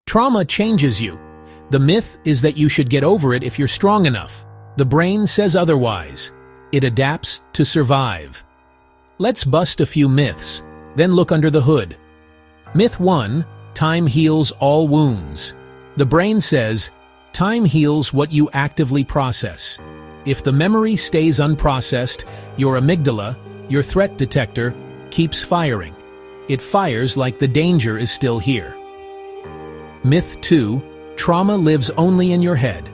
Trauma changes you. The myth is that you should get over it if you're strong enough. The brain says otherwise. It adapts to survive. Let's bust a few myths, then look under the hood. Myth 1. Time heals all wounds. The brain says, time heals what you actively process. If the memory stays unprocessed, your amygdala, your threat detector, keeps firing. It fires like the danger is still here. Myth 2. Trauma lives only in your head.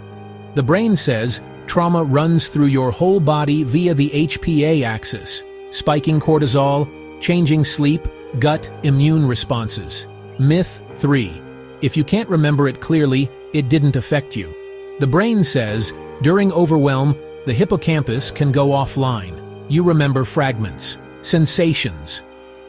The brain says trauma runs through your whole body via the HPA axis, spiking cortisol, changing sleep, gut, immune responses. Myth 3. If you can't remember it clearly, it didn't affect you. The brain says, during overwhelm, the hippocampus can go offline. You remember fragments, sensations,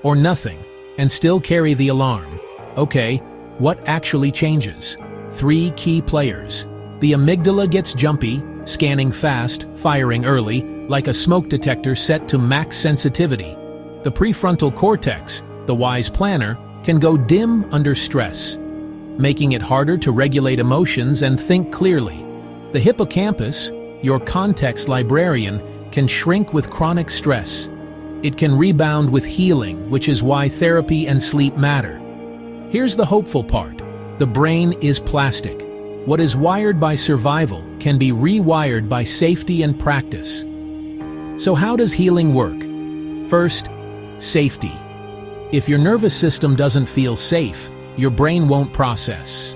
or nothing, and still carry the alarm. Okay, what actually changes? 3 key players. The amygdala gets jumpy, scanning fast, firing early, like a smoke detector set to max sensitivity. The prefrontal cortex, the wise planner, can go dim under stress, making it harder to regulate emotions and think clearly. The hippocampus, your context librarian, can shrink with chronic stress. It can rebound with healing, which is why therapy and sleep matter. Here's the hopeful part. The brain is plastic. What is wired by survival can be rewired by safety and practice. So how does healing work? First, safety. If your nervous system doesn't feel safe, your brain won't process.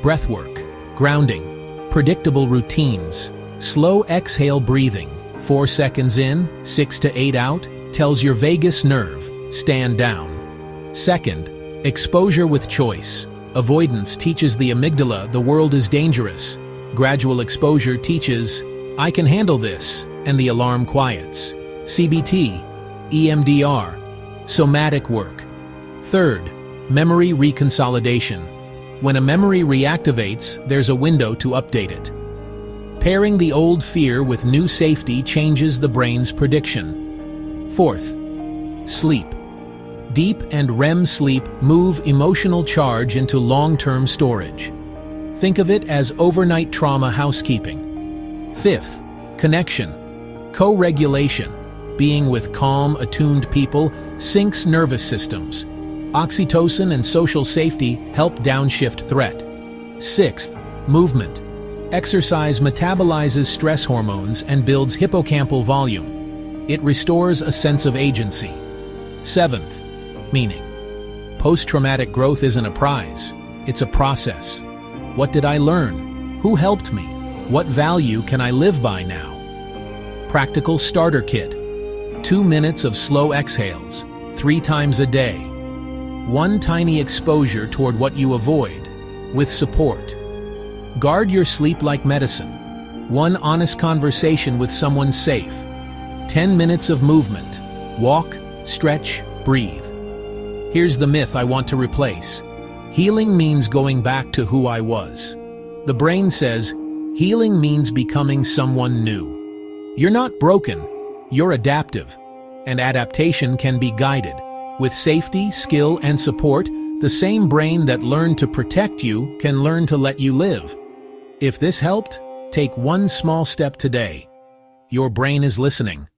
Breathwork, grounding, predictable routines, slow exhale breathing, 4 seconds in, 6 to 8 out, tells your vagus nerve, stand down. Second, exposure with choice. Avoidance teaches the amygdala the world is dangerous. Gradual exposure teaches, I can handle this, and the alarm quiets. CBT, EMDR, somatic work. Third, memory reconsolidation. When a memory reactivates, there's a window to update it. Pairing the old fear with new safety changes the brain's prediction. Fourth, sleep. Deep and REM sleep move emotional charge into long-term storage. Think of it as overnight trauma housekeeping. Fifth, connection. Co-regulation. Being with calm, attuned people syncs nervous systems. Oxytocin and social safety help downshift threat. Sixth, movement. Exercise metabolizes stress hormones and builds hippocampal volume. It restores a sense of agency. Seventh, meaning. Post-traumatic growth isn't a prize, it's a process. What did I learn? Who helped me? What value can I live by now? Practical starter kit. 2 minutes of slow exhales, 3 times a day. 1 tiny exposure toward what you avoid, with support. Guard your sleep like medicine. 1 honest conversation with someone safe. 10 minutes of movement. Walk, stretch, breathe. Here's the myth I want to replace. Healing means going back to who I was. The brain says, healing means becoming someone new. You're not broken, you're adaptive. And adaptation can be guided. With safety, skill, and support, the same brain that learned to protect you can learn to let you live. If this helped, take 1 small step today. Your brain is listening.